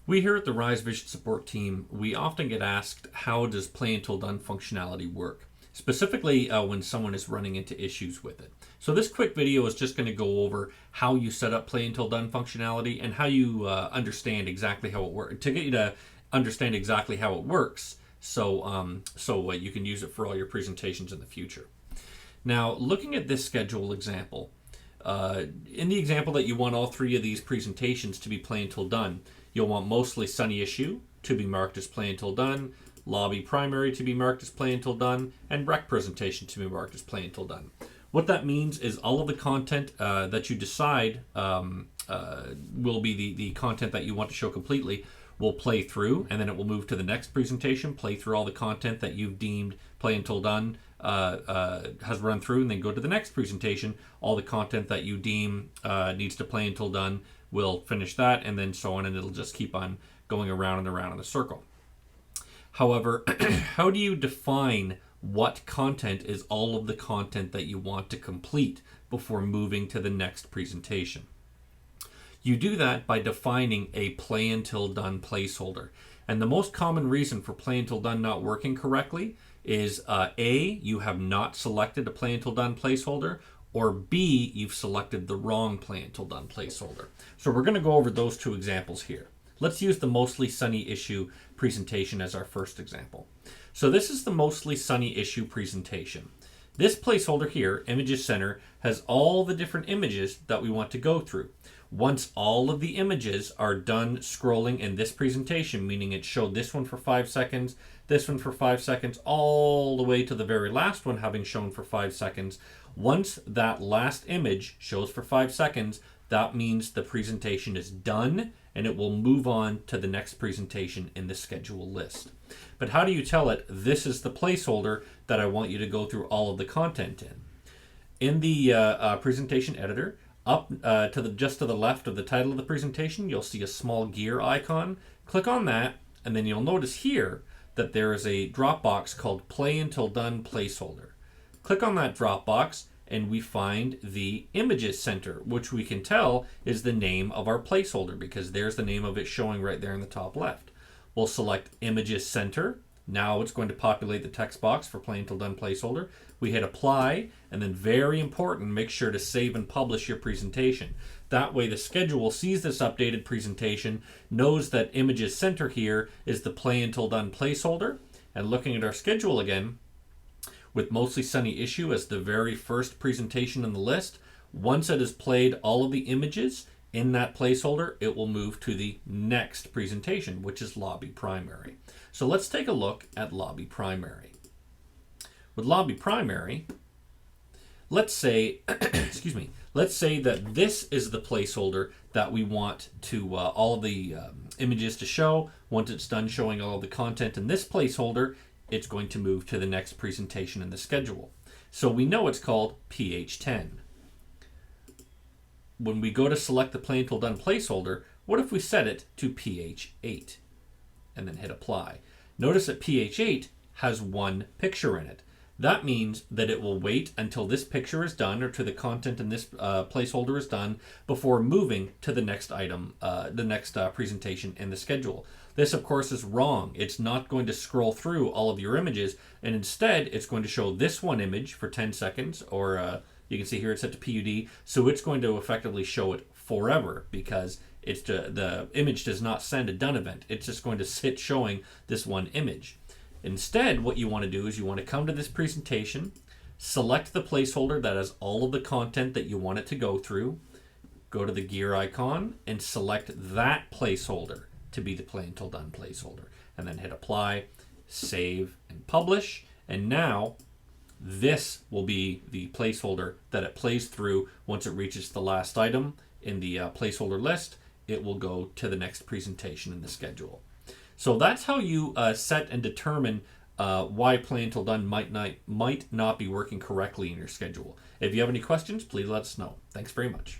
We here at the Rise Vision support team, we often get asked, how does Play Until Done functionality work? Specifically when someone is running into issues with it. So this quick video is just going to go over how you set up Play Until Done functionality and how you understand exactly how it works, to get you to understand exactly how it works so you can use it for all your presentations in the future. Now, looking at this schedule example, in the example that you want all three of these presentations to be Play Until Done, you'll want Mostly Sunny Issue to be marked as Play Until Done, Lobby Primary to be marked as Play Until Done, and Rec Presentation to be marked as Play Until Done. What that means is all of the content that you decide will be the content that you want to show completely will play through, and then it will move to the next presentation, play through all the content that you've deemed Play Until Done has run through, and then go to the next presentation. All the content that you deem needs to Play Until Done will finish that, and then so on, and it'll just keep on going around and around in a circle. However, how do you define what content is all of the content that you want to complete before moving to the next presentation? You do that by defining a Play Until Done placeholder. And the most common reason for Play Until Done not working correctly is A, you have not selected a Play Until Done placeholder, or B, you've selected the wrong Play Until Done placeholder. So we're going to go over those two examples here. Let's use the Mostly Sunny Issue presentation as our first example. So this is the Mostly Sunny Issue presentation. This placeholder here, Images Center, has all the different images that we want to go through. Once all of the images are done scrolling in this presentation, meaning it showed this one for 5 seconds, this one for 5 seconds, all the way to the very last one having shown for 5 seconds, once that last image shows for 5 seconds, that means the presentation is done and it will move on to the next presentation in the schedule list. But how do you tell it this is the placeholder that I want you to go through all of the content in? In the presentation editor, up just to the left of the title of the presentation, you'll see a small gear icon. Click on that, and then you'll notice here that there is a drop box called Play Until Done Placeholder. Click on that drop box, and we find the Images Center, which we can tell is the name of our placeholder because there's the name of it showing right there in the top left. We'll select Images Center. Now it's going to populate the text box for Play Until Done Placeholder. We hit Apply, and then very important, make sure to save and publish your presentation. That way the schedule sees this updated presentation, knows that Images Center here is the Play Until Done placeholder, and looking at our schedule again, with Mostly Sunny Issue as the very first presentation in the list, once it has played all of the images in that placeholder, it will move to the next presentation, which is Lobby Primary. So let's take a look at Lobby Primary. With Lobby Primary, let's say, excuse me, let's say that this is the placeholder that we want to all of the images to show. Once it's done showing all of the content in this placeholder, it's going to move to the next presentation in the schedule. So we know it's called PH10. When we go to select the Play Until Done placeholder, what if we set it to PH8 and then hit Apply? Notice that PH8 has one picture in it. That means that it will wait until this picture is done or to the content in this placeholder is done before moving to the next item, the next presentation in the schedule. This, of course, is wrong. It's not going to scroll through all of your images, and instead it's going to show this one image for 10 seconds, or you can see here it's set to PUD, so it's going to effectively show it forever because the image does not send a done event. It's just going to sit showing this one image. Instead, what you want to do is you want to come to this presentation, select the placeholder that has all of the content that you want it to go through, go to the gear icon, and select that placeholder to be the Play Until Done placeholder, and then hit Apply, save, and publish. And now this will be the placeholder that it plays through. Once it reaches the last item in the placeholder list, it will go to the next presentation in the schedule. So that's how you set and determine why Play Until Done might not be working correctly in your schedule. If you have any questions, please let us know. Thanks very much.